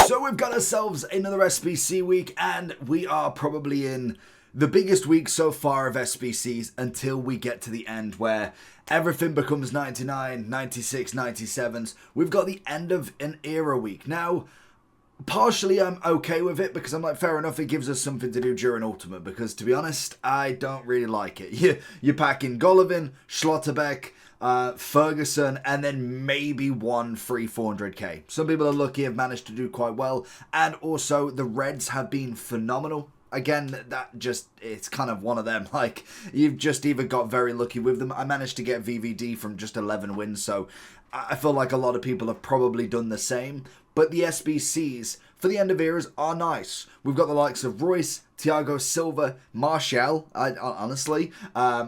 So we've got ourselves another SBC week, and we are probably in the biggest week so far of SBCs until we get to the end where everything becomes 99, 96, 97s. We've got the end of an era week. Now, partially I'm okay with it because I'm like, fair enough, it gives us something to do during Ultimate, because to be honest, I don't really like it. You're packing Golovin, Schlotterbeck, Ferguson, and then maybe one free 400k. Some people are lucky, have managed to do quite well, and also the Reds have been phenomenal. Again, it's kind of one of them, like, you've just either got very lucky with them. I managed to get VVD from just 11 wins, so I feel like a lot of people have probably done the same. But the SBCs for the end of eras are nice. We've got the likes of Reus, Thiago Silva, Martial, honestly.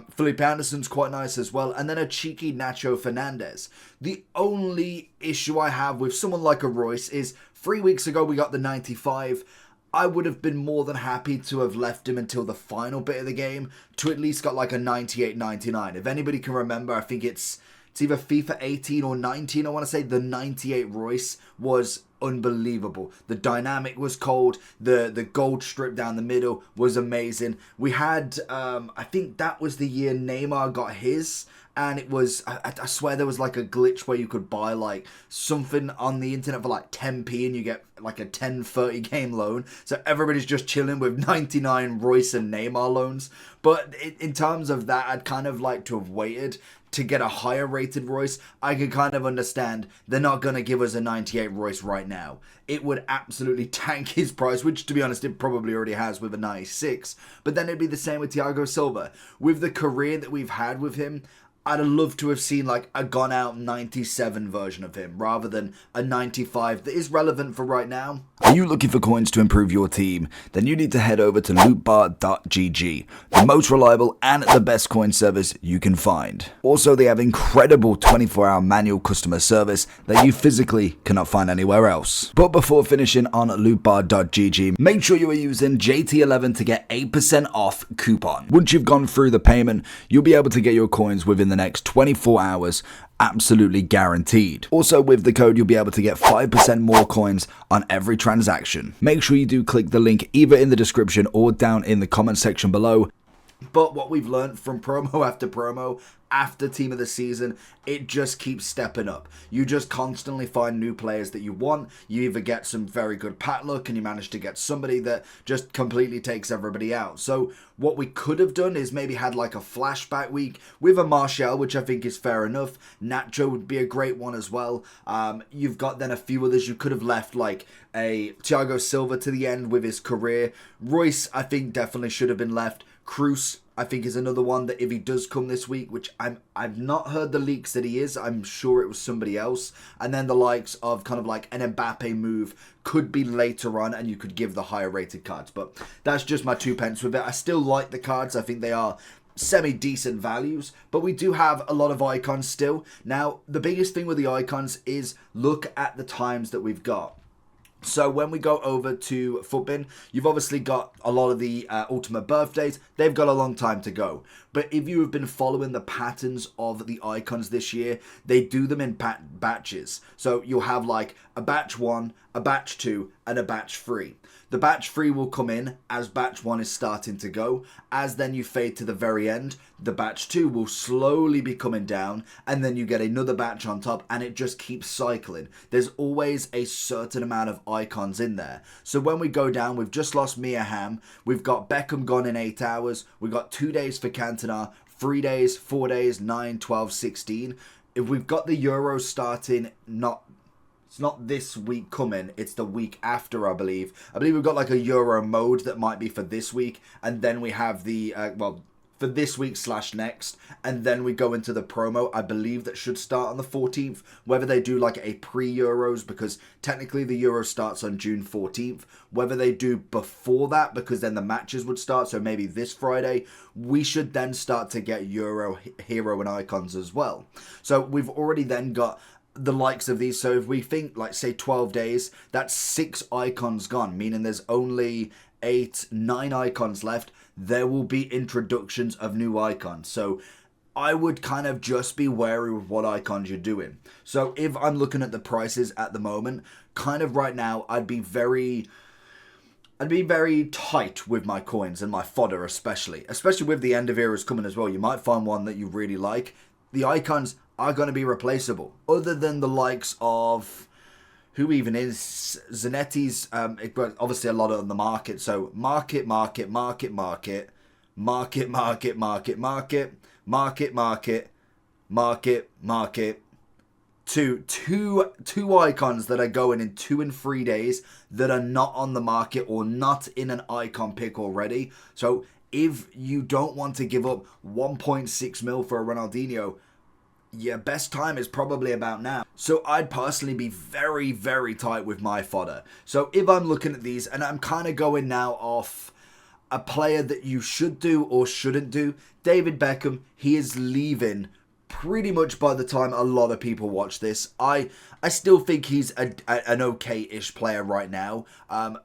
Felipe Anderson's quite nice as well. And then a cheeky Nacho Fernandez. The only issue I have with someone like a Reus is 3 weeks ago we got the 95. I would have been more than happy to have left him until the final bit of the game to at least got like a 98-99. If anybody can remember, I think it's either FIFA 18 or 19, I want to say. The 98 Reus was unbelievable. The dynamic was cold. The gold strip down the middle was amazing. We had, I think that was the year Neymar got his. And it was, I swear there was like a glitch where you could buy like something on the internet for like 10p and you get like a 10-30 game loan. So everybody's just chilling with 99 Reus and Neymar loans. But in terms of that, I'd kind of like to have waited to get a higher rated Reus. I could kind of understand they're not going to give us a 98 Reus right now. It would absolutely tank his price, which to be honest it probably already has with a 96. But then it'd be the same with Thiago Silva. With the career that we've had with him, I'd have loved to have seen like a gone out 97 version of him rather than a 95 that is relevant for right now. Are you looking for coins to improve your team? Then you need to head over to lootbar.gg, the most reliable and the best coin service you can find. Also, they have incredible 24-hour manual customer service that you physically cannot find anywhere else. But before finishing on lootbar.gg, make sure you are using JT11 to get 8% off coupon. Once you've gone through the payment, you'll be able to get your coins within the next 24 hours, absolutely guaranteed. Also, with the code, you'll be able to get 5% more coins on every transaction. Make sure you do click the link either in the description or down in the comment section below. But what we've learned from promo after promo, after team of the season, it just keeps stepping up. You just constantly find new players that you want. You either get some very good pat luck and you manage to get somebody that just completely takes everybody out. So what we could have done is maybe had like a flashback week with a Martial, which I think is fair enough. Nacho would be a great one as well. You've got then a few others. You could have left like a Thiago Silva to the end with his career. Reus, I think, definitely should have been left. Cruz, I think, is another one that if he does come this week, which I've not heard the leaks that he is, I'm sure it was somebody else. And then the likes of kind of like an Mbappe move could be later on and you could give the higher rated cards. But that's just my 2 pence with it. I still like the cards. I think they are semi-decent values, but we do have a lot of icons still. Now, the biggest thing with the icons is look at the times that we've got. So when we go over to Futbin, you've obviously got a lot of the Ultimate birthdays. They've got a long time to go. But if you have been following the patterns of the icons this year, they do them in batches. So you'll have like a batch 1, a batch 2, and a batch 3. The batch 3 will come in as batch 1 is starting to go. As then you fade to the very end, the batch 2 will slowly be coming down, and then you get another batch on top, and it just keeps cycling. There's always a certain amount of icons in there. So when we go down, we've just lost Mia Hamm. We've got Beckham gone in 8 hours. We've got 2 days for Cantona, 3 days, 4 days, 9, 12, 16. If we've got the Euros starting, it's not this week coming, it's the week after, I believe. I believe we've got like a Euro mode that might be for this week. And then we have the, for this week / next. And then we go into the promo, I believe that should start on the 14th. Whether they do like a pre-Euros, because technically the Euro starts on June 14th. Whether they do before that, because then the matches would start. So maybe this Friday, we should then start to get Euro hero and icons as well. So we've already then got the likes of these. So if we think like say 12 days, that's 6 icons gone, meaning there's only 8, 9 icons left. There will be introductions of new icons. So I would kind of just be wary with what icons you're doing. So if I'm looking at the prices at the moment, kind of right now, I'd be very tight with my coins and my fodder especially with the end of eras coming as well. You might find one that you really like. The icons are going to be replaceable, other than the likes of who even is Zanetti's. Obviously a lot on the market. So market, two icons that are going in 2 and 3 days that are not on the market or not in an icon pick already. So if you don't want to give up 1.6 mil for a Ronaldinho, your best time is probably about now. So I'd personally be very, very tight with my fodder. So if I'm looking at these, and I'm kind of going now off a player that you should do or shouldn't do, David Beckham, he is leaving pretty much by the time a lot of people watch this. I still think he's an okay-ish player right now.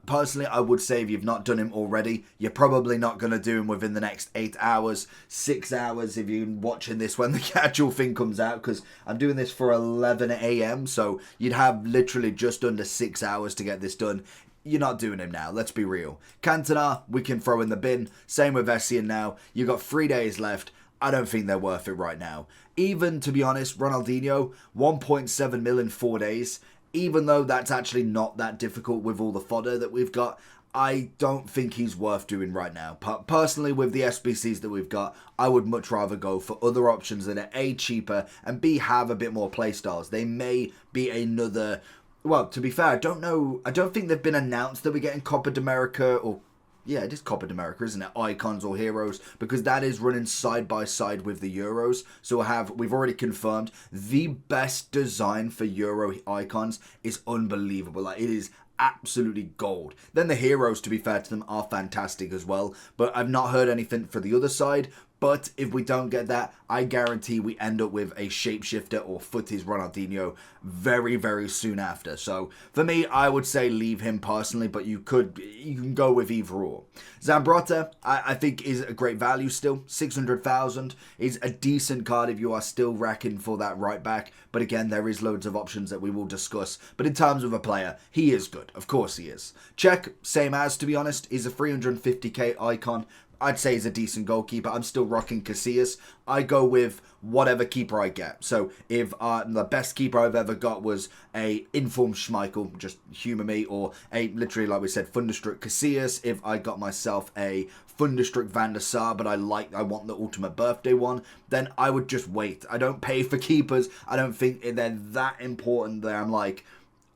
Personally, I would say if you've not done him already, you're probably not going to do him within the next 8 hours, 6 hours if you're watching this when the actual thing comes out, because I'm doing this for 11 a.m, so you'd have literally just under 6 hours to get this done. You're not doing him now, let's be real. Cantona, we can throw in the bin. Same with Essien now. You've got 3 days left. I don't think they're worth it right now. Even, to be honest, Ronaldinho, 1.7 mil in 4 days. Even though that's actually not that difficult with all the fodder that we've got, I don't think he's worth doing right now. Personally, with the SBCs that we've got, I would much rather go for other options that are A, cheaper, and B, have a bit more playstyles. They may be another... Well, to be fair, I don't know. I don't think they've been announced that we're getting Copa de America or... Yeah, it is Copa de America, isn't it? Icons or Heroes, because that is running side by side with the Euros. So we've already confirmed the best design for Euro icons is unbelievable. Like, it is absolutely gold. Then the Heroes, to be fair to them, are fantastic as well. But I've not heard anything for the other side. But if we don't get that, I guarantee we end up with a shapeshifter or footies Ronaldinho very, very soon after. So for me, I would say leave him personally, but you can go with either or. Zambrotta, I think is a great value still. 600,000 is a decent card if you are still racking for that right back. But again, there is loads of options that we will discuss. But in terms of a player, he is good. Of course he is. Czech, same as, to be honest, is a 350k icon. I'd say he's a decent goalkeeper. I'm still rocking Casillas. I go with whatever keeper I get. So if the best keeper I've ever got was a informed Schmeichel, just humour me, or a, literally, like we said, Thunderstruck Casillas. If I got myself a Thunderstruck Van der Sar, but I want the ultimate birthday one, then I would just wait. I don't pay for keepers. I don't think they're that important that I'm like...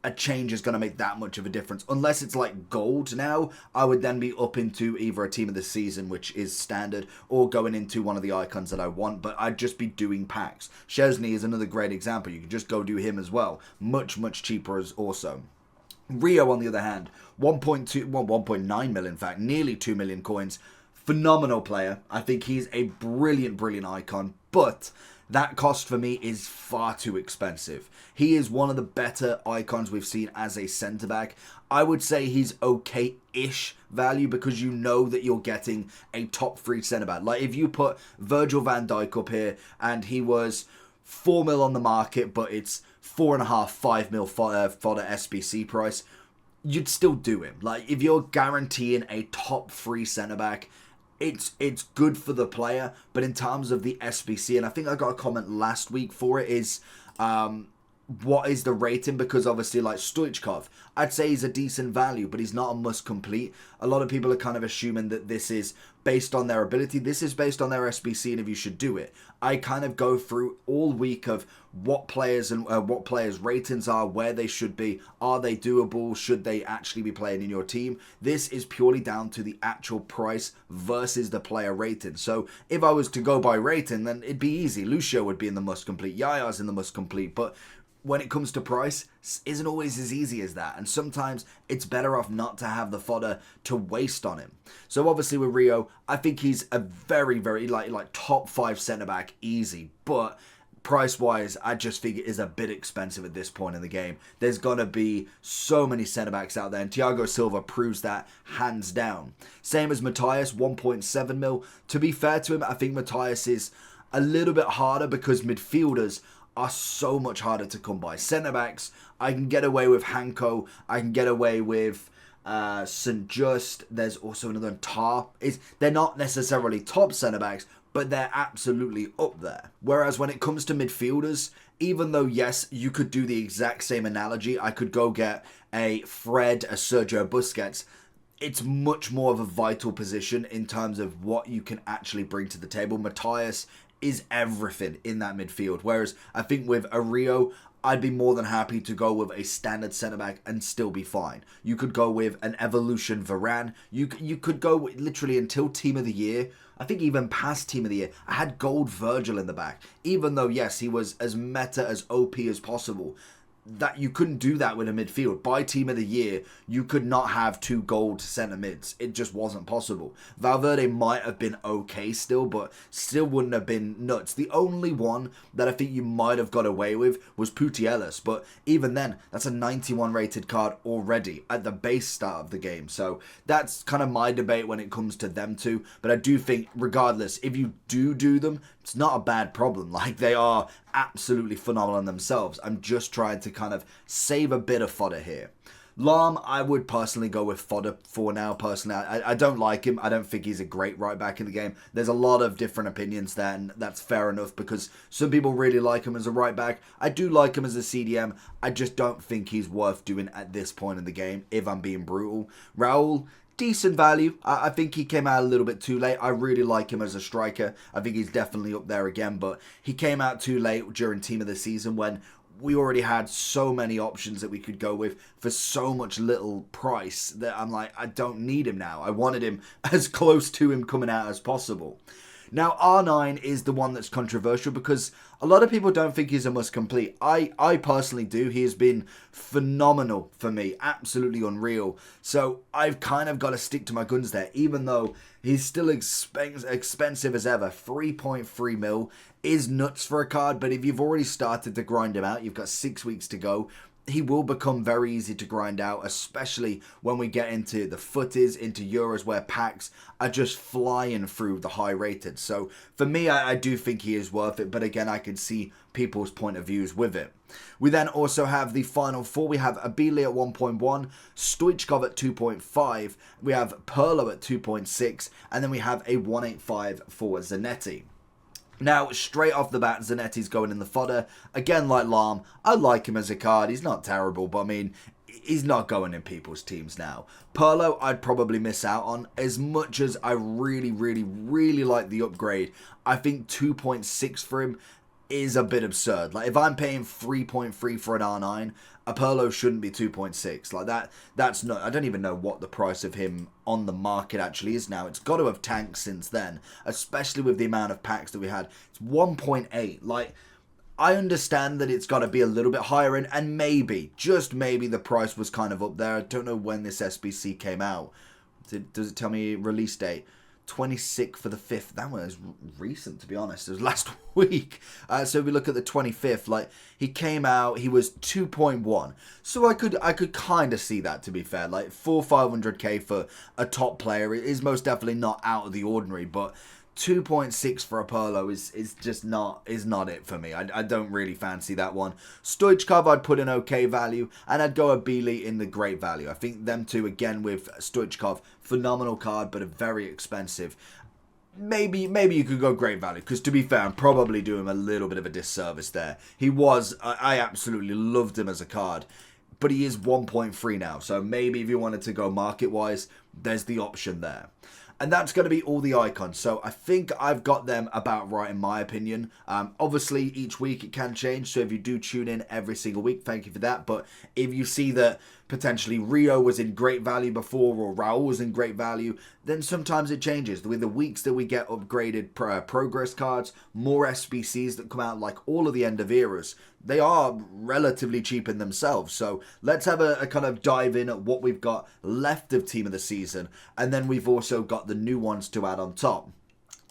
a change is going to make that much of a difference. Unless it's like gold now, I would then be up into either a team of the season, which is standard, or going into one of the icons that I want, but I'd just be doing packs. Szczesny is another great example. You can just go do him as well. Much, much cheaper as also. Rio, on the other hand, 1.9 mil, in fact, nearly 2 million coins. Phenomenal player. I think he's a brilliant, brilliant icon, but... that cost for me is far too expensive. He is one of the better icons we've seen as a centre-back. I would say he's okay-ish value because you know that you're getting a top 3 centre-back. Like if you put Virgil van Dijk up here and he was 4 mil on the market, but it's 4.5, 5 mil fodder SBC price, you'd still do him. Like if you're guaranteeing a top 3 centre-back, it's good for the player, but in terms of the SBC, and I think I got a comment last week for it, is what is the rating? Because obviously, like Stoichkov, I'd say he's a decent value, but he's not a must complete. A lot of people are kind of assuming that this is based on their ability. This is based on their SBC and if you should do it. I kind of go through all week of what players and what players' ratings are, where they should be, are they doable, should they actually be playing in your team. This is purely down to the actual price versus the player rating. So if I was to go by rating, then it'd be easy. Lucio would be in the must complete, Yaya's in the must complete, but when it comes to price, isn't always as easy as that. And sometimes it's better off not to have the fodder to waste on him. So obviously with Rio, I think he's a very, very like top 5 centre-back easy. But price-wise, I just think it is a bit expensive at this point in the game. There's going to be so many centre-backs out there. And Thiago Silva proves that hands down. Same as Matthias, 1.7 mil. To be fair to him, I think Matthias is a little bit harder because midfielders are so much harder to come by. Centre backs, I can get away with Hanko, I can get away with St. Just. There's also another one, Tar. They're not necessarily top centre backs, but they're absolutely up there. Whereas when it comes to midfielders, even though, yes, you could do the exact same analogy, I could go get a Fred, a Sergio Busquets, it's much more of a vital position in terms of what you can actually bring to the table. Matthias is everything in that midfield. Whereas I think with a Rio, I'd be more than happy to go with a standard centre-back and still be fine. You could go with an Evolution Varane. You could go literally until Team of the Year. I think even past Team of the Year. I had Gold Virgil in the back. Even though, yes, he was as meta, as OP as possible. That you couldn't do that with a midfield. By Team of the Year, you could not have 2 gold centre mids. It just wasn't possible. Valverde might have been okay still, but still wouldn't have been nuts. The only one that I think you might have got away with was Putellas, but even then, that's a 91 rated card already at the base start of the game. So that's kind of my debate when it comes to them two. But I do think, regardless, if you do them, it's not a bad problem. Like, they are absolutely phenomenal in themselves. I'm just trying to kind of save a bit of fodder here. Lahm, I would personally go with fodder for now, personally. I don't like him. I don't think he's a great right back in the game. There's a lot of different opinions there, and that's fair enough because some people really like him as a right back. I do like him as a CDM. I just don't think he's worth doing at this point in the game, if I'm being brutal. Raul, decent value. I think he came out a little bit too late. I really like him as a striker. I think he's definitely up there again, but he came out too late during Team of the Season when we already had so many options that we could go with for so much little price that I'm like, I don't need him now. I wanted him as close to him coming out as possible. Now, R9 is the one that's controversial because a lot of people don't think he's a must complete. I personally do. He has been phenomenal for me. Absolutely unreal. So I've kind of got to stick to my guns there, even though he's still expensive as ever. 3.3 mil is nuts for a card, but if you've already started to grind him out, you've got 6 weeks to go. He will become very easy to grind out, especially when we get into the footies, into Euros, where packs are just flying through the high rated. So for me, I do think he is worth it, but again, I can see people's point of views with it. We then also have the final 4. We have Abili at 1.1, Stoichkov at 2.5, we have Pirlo at 2.6, and then we have a 185 for Zanetti. Now, straight off the bat, Zanetti's going in the fodder. Again, like Lahm, I like him as a card. He's not terrible, but I mean, he's not going in people's teams now. Pirlo, I'd probably miss out on. As much as I really, really, really like the upgrade, I think 2.6 for him is a bit absurd. Like, if I'm paying 3.3 for an R9, a Pirlo shouldn't be 2.6. Like, that's not... I don't even know what the price of him on the market actually is now. It's got to have tanked since then, especially with the amount of packs that we had. It's 1.8. Like, I understand that it's got to be a little bit higher, and maybe, just maybe, the price was kind of up there. I don't know when this SBC came out. Does it tell me release date? 26th for the 5th. That one is recent, to be honest. It was last week. So if we look at the 25th, like, he came out, he was 2.1. So I could kind of see that, to be fair. Like, 500k for a top player is most definitely not out of the ordinary, but 2.6 for a Pirlo is just not it for me. I don't really fancy that one. Stoichkov, I'd put in okay value, and I'd go Abili in the great value. I think them two, again, with Stoichkov, phenomenal card, but a very expensive. Maybe you could go great value, because to be fair, I'm probably doing him a little bit of a disservice there. I absolutely loved him as a card, but he is 1.3 now, so maybe if you wanted to go market-wise, there's the option there. And that's going to be all the icons. So I think I've got them about right in my opinion. Obviously, each week it can change. So if you do tune in every single week, thank you for that. But if you see that potentially Rio was in great value before or Raul was in great value, then sometimes it changes. With the weeks that we get upgraded progress cards, more SBCs that come out, like all of the end of eras, they are relatively cheap in themselves. So let's have a kind of dive in at what we've got left of Team of the Season. And then we've also got the new ones to add on top.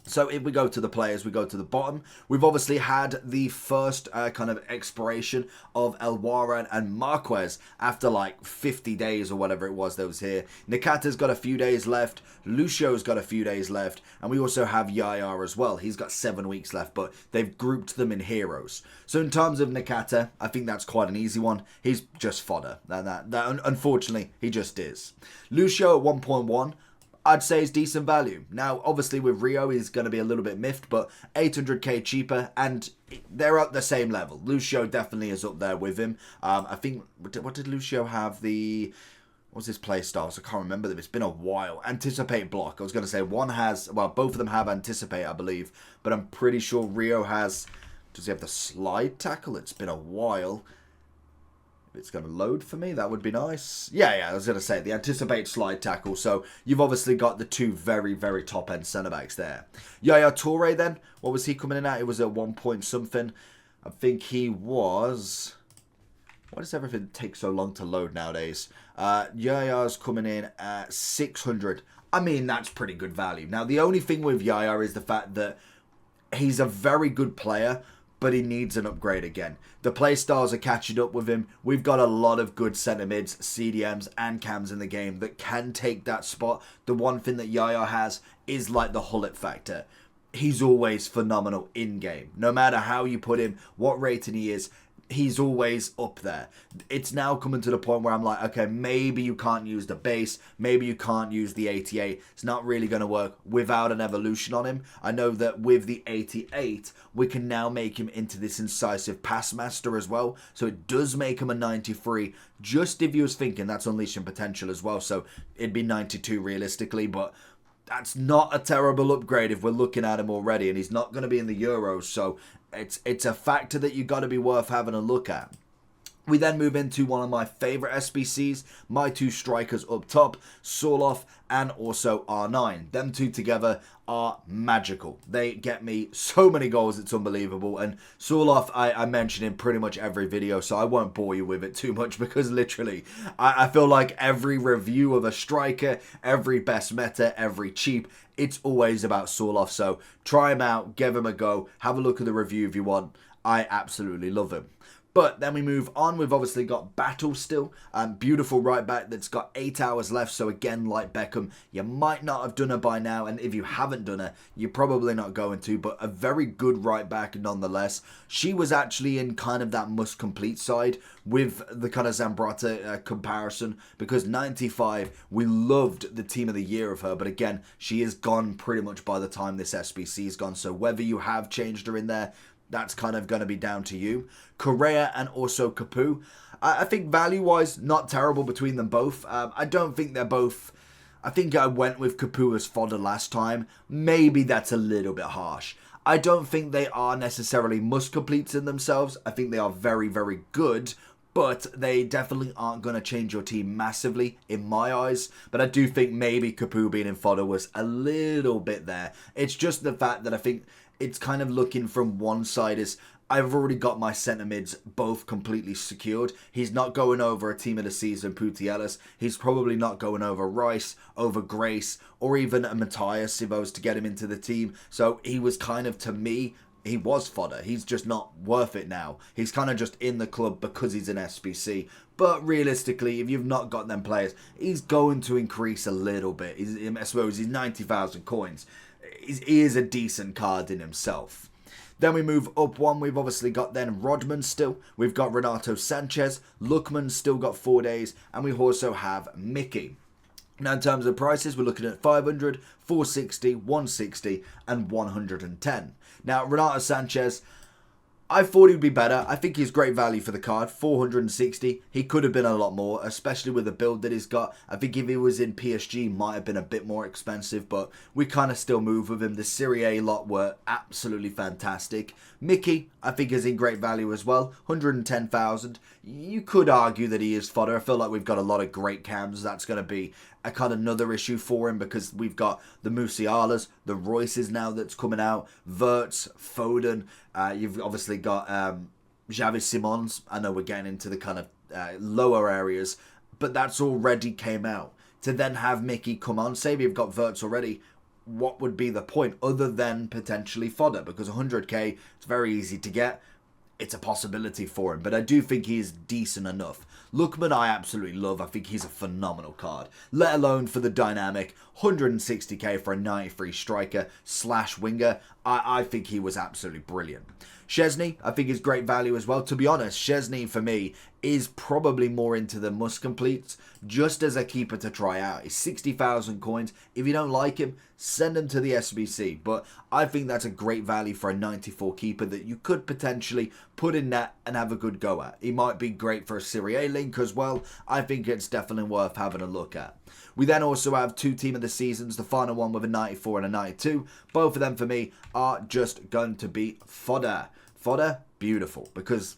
So if we go to the players, we go to the bottom. We've obviously had the first kind of expiration of El Warren and Marquez after like 50 days or whatever it was that was here. Nakata's got a few days left. Lucio's got a few days left. And we also have Yaya as well. He's got 7 weeks left, but they've grouped them in heroes. So in terms of Nakata, I think that's quite an easy one. He's just fodder. Unfortunately, he just is. Lucio at 1.1. I'd say is decent value. Now, obviously with Rio, he's going to be a little bit miffed, but 800k cheaper, and they're at the same level. Lucio definitely is up there with him. I think, what did Lucio have? What's his play styles? I can't remember them. It's been a while. Anticipate block. I was going to say both of them have anticipate, I believe, but I'm pretty sure Rio has, does he have the slide tackle? It's been a while. If it's going to load for me, that would be nice. Yeah, I was going to say, the anticipate slide tackle. So you've obviously got the two very, very top-end centre-backs there. Yaya Toure then, what was he coming in at? It was at 1 point something. I think he was... Why does everything take so long to load nowadays? Yaya's coming in at 600. I mean, that's pretty good value. Now, the only thing with Yaya is the fact that he's a very good player, but he needs an upgrade again. The play styles are catching up with him. We've got a lot of good centre mids, CDMs, and cams in the game that can take that spot. The one thing that Yaya has is like the Hullet factor. He's always phenomenal in-game. No matter how you put him, what rating he is, he's always up there. It's now coming to the point where I'm like, okay, maybe you can't use the base, maybe you can't use the 88. It's not really going to work without an evolution on him. I know that with the 88, we can now make him into this incisive pass master as well. So it does make him a 93. Just if you was thinking that's unleashing potential as well. So it'd be 92 realistically, but that's not a terrible upgrade if we're looking at him already, and he's not going to be in the Euros, so it's a factor that you got to be worth having a look at. We then move into one of my favourite SBCs, my two strikers up top, Sorloth and also R9. Them two together are magical. They get me so many goals, it's unbelievable. And Sorloth, I mention in pretty much every video, so I won't bore you with it too much because literally, I feel like every review of a striker, every best meta, every cheap, it's always about Sorloth. So try him out, give him a go, have a look at the review if you want. I absolutely love him. But then we move on. We've obviously got Battle still. Beautiful right back that's got 8 hours left. So again, like Beckham, you might not have done her by now. And if you haven't done her, you're probably not going to. But a very good right back nonetheless. She was actually in kind of that must complete side with the kind of Zambrotta comparison. Because 95, we loved the team of the year of her. But again, she is gone pretty much by the time this SBC is gone. So whether you have changed her in there, that's kind of going to be down to you. Correa and also Capu. I think value-wise, not terrible between them both. I don't think they're both... I think I went with Capu as fodder last time. Maybe that's a little bit harsh. I don't think they are necessarily must-completes in themselves. I think they are very, very good. But they definitely aren't going to change your team massively in my eyes. But I do think maybe Capu being in fodder was a little bit there. It's just the fact that I think... it's kind of looking from one side as I've already got my centre mids both completely secured. He's not going over a team of the season, Putellas. He's probably not going over Rice, over Grace, or even a Matthias if I was to get him into the team. So he was kind of, to me, he was fodder. He's just not worth it now. He's kind of just in the club because he's an SBC. But realistically, if you've not got them players, he's going to increase a little bit. I suppose he's 90,000 coins. He is a decent card in himself. Then we move up one. We've obviously got then Rodman still. We've got Renato Sanchez. Lookman still got 4 days. And we also have Mickey. Now in terms of prices, we're looking at 500, 460, 160 and 110. Now Renato Sanchez, I thought he would be better. I think he's great value for the card. 460. He could have been a lot more, especially with the build that he's got. I think if he was in PSG, might have been a bit more expensive, but we kind of still move with him. The Serie A lot were absolutely fantastic. Mickey, I think, is in great value as well. 110,000. You could argue that he is fodder. I feel like we've got a lot of great cams. That's going to be a kind of another issue for him because we've got the Musialas, the Royces now that's coming out, Wirtz, Foden. You've obviously got Xavi Simons. I know we're getting into the kind of lower areas, but that's already came out. To then have Mickey come on, say we've got Wirtz already, what would be the point other than potentially fodder? Because 100k, it's very easy to get. It's a possibility for him, but I do think he is decent enough. Lookman I absolutely love. I think he's a phenomenal card, let alone for the dynamic. 160k for a 93 striker / winger. I think he was absolutely brilliant. Szczesny, I think is great value as well. To be honest, Szczesny for me is probably more into the must completes, just as a keeper to try out. He's 60,000 coins. If you don't like him, send him to the SBC. But I think that's a great value for a 94 keeper that you could potentially put in net and have a good go at. He might be great for a Serie A link as well. I think it's definitely worth having a look at. We then also have 2 team of the seasons, the final one with a 94 and a 92. Both of them for me are just going to be fodder. Fodder, beautiful, because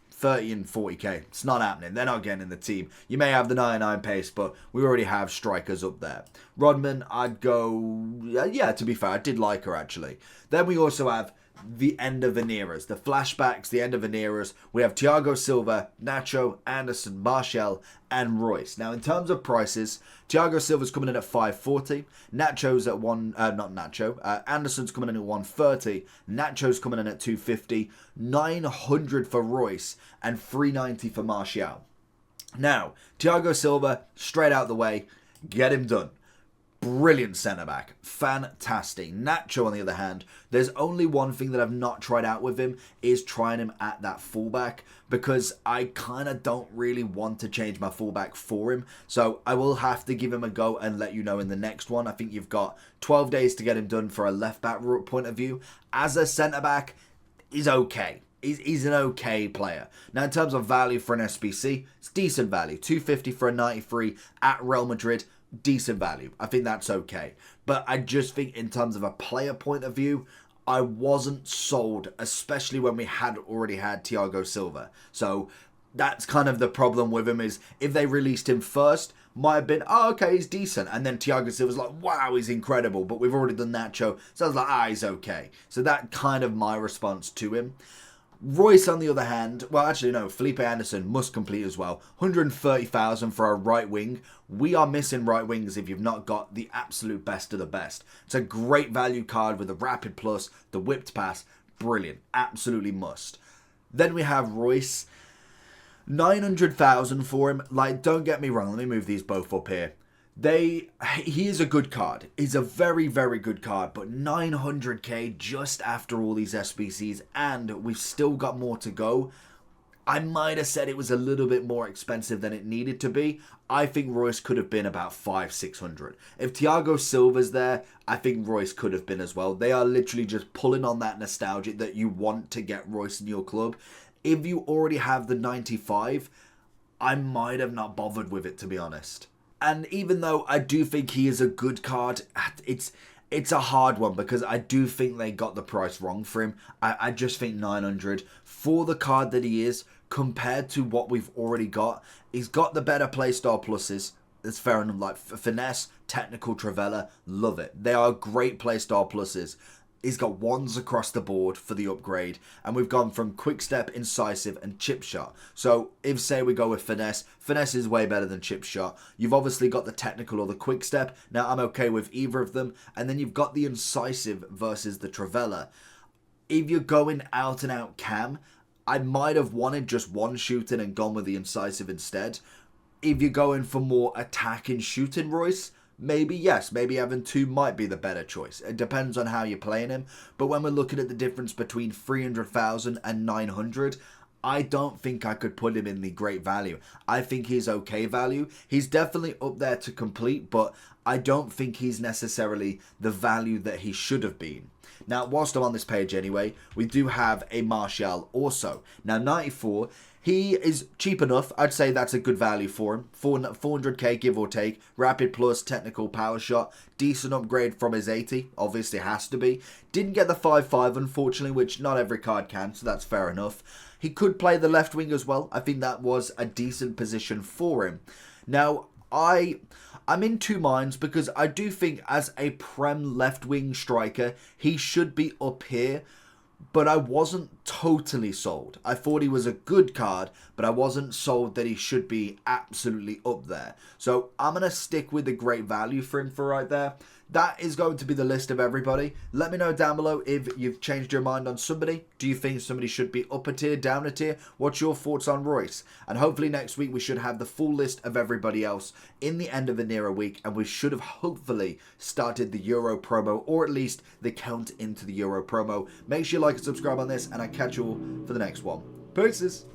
30 and 40k, it's not happening. They're not getting in the team. You may have the 99 pace, but we already have strikers up there. Rodman, I'd go, yeah, to be fair, I did like her actually. Then we also have the end of an eras, the flashbacks, the end of an eras. We have Thiago Silva, Nacho, Anderson, Martial, and Reus. Now, in terms of prices, Thiago Silva's coming in at 540. Nacho's at Anderson's coming in at 130. Nacho's coming in at 250. 900 for Reus and 390 for Martial. Now, Thiago Silva, straight out the way, get him done. Brilliant centre-back. Fantastic. Nacho, on the other hand, there's only one thing that I've not tried out with him, is trying him at that fullback, because I kind of don't really want to change my fullback for him. So I will have to give him a go and let you know in the next one. I think you've got 12 days to get him done for a left-back point of view. As a centre-back, he's okay. He's an okay player. Now, in terms of value for an SBC, it's decent value. 250 for a 93 at Real Madrid. Decent value. I think that's okay. But I just think in terms of a player point of view, I wasn't sold, especially when we had already had Thiago Silva. So that's kind of the problem with him, is if they released him first, might have been, oh, okay, he's decent. And then Thiago Silva's like, wow, he's incredible. But we've already done Nacho. So I was like, he's okay. So that kind of my response to him. Reus, on the other hand, well, actually, no, Felipe Anderson must complete as well. 130,000 for a right wing. We are missing right wings if you've not got the absolute best of the best. It's a great value card with the rapid plus, the whipped pass. Brilliant. Absolutely must. Then we have Reus. 900,000 for him. Like, don't get me wrong. Let me move these both up here. He is a good card. He's a very, very good card, but 900k just after all these SBCs, and we've still got more to go. I might have said it was a little bit more expensive than it needed to be. I think Reus could have been about 500-600. If Thiago Silva's there, I think Reus could have been as well. They are literally just pulling on that nostalgia that you want to get Reus in your club. If you already have the 95, I might have not bothered with it, to be honest. And even though I do think he is a good card, it's a hard one, because I do think they got the price wrong for him. I just think 900 for the card that he is, compared to what we've already got. He's got the better playstyle pluses. It's fair enough, like finesse, technical, Travella, love it. They are great playstyle pluses. He's got ones across the board for the upgrade, and we've gone from quick step, incisive, and chip shot. So if, say, we go with finesse, finesse is way better than chip shot. You've obviously got the technical or the quick step. Now, I'm okay with either of them. And then you've got the incisive versus the Travella. If you're going out and out cam, I might have wanted just one shooting and gone with the incisive instead. If you're going for more attack and shooting, Reus, maybe yes, maybe having 2 might be the better choice. It depends on how you're playing him. But when we're looking at the difference between 300,000 and 900, I don't think I could put him in the great value. I think he's okay value. He's definitely up there to complete, but I don't think he's necessarily the value that he should have been. Now, whilst I'm on this page anyway, we do have a Martial also. Now, 94, he is cheap enough. I'd say that's a good value for him. 400k, give or take. Rapid plus, technical, power shot. Decent upgrade from his 80. Obviously has to be. Didn't get the 5-5, unfortunately, which not every card can, so that's fair enough. He could play the left wing as well. I think that was a decent position for him. Now, I'm in 2 minds, because I do think as a Prem left wing striker, he should be up here. But I wasn't totally sold. I thought he was a good card, but I wasn't sold that he should be absolutely up there. So I'm going to stick with the great value for him for right there. that is going to be the list of everybody. Let me know down below if you've changed your mind on somebody. Do you think somebody should be up a tier, down a tier? What's your thoughts on Reus? And hopefully next week we should have the full list of everybody else in the end of the Nero week, and we should have hopefully started the Euro promo, or at least the count into the Euro promo. Make sure you like and subscribe on this, and I'll catch you all for the next one. Peace.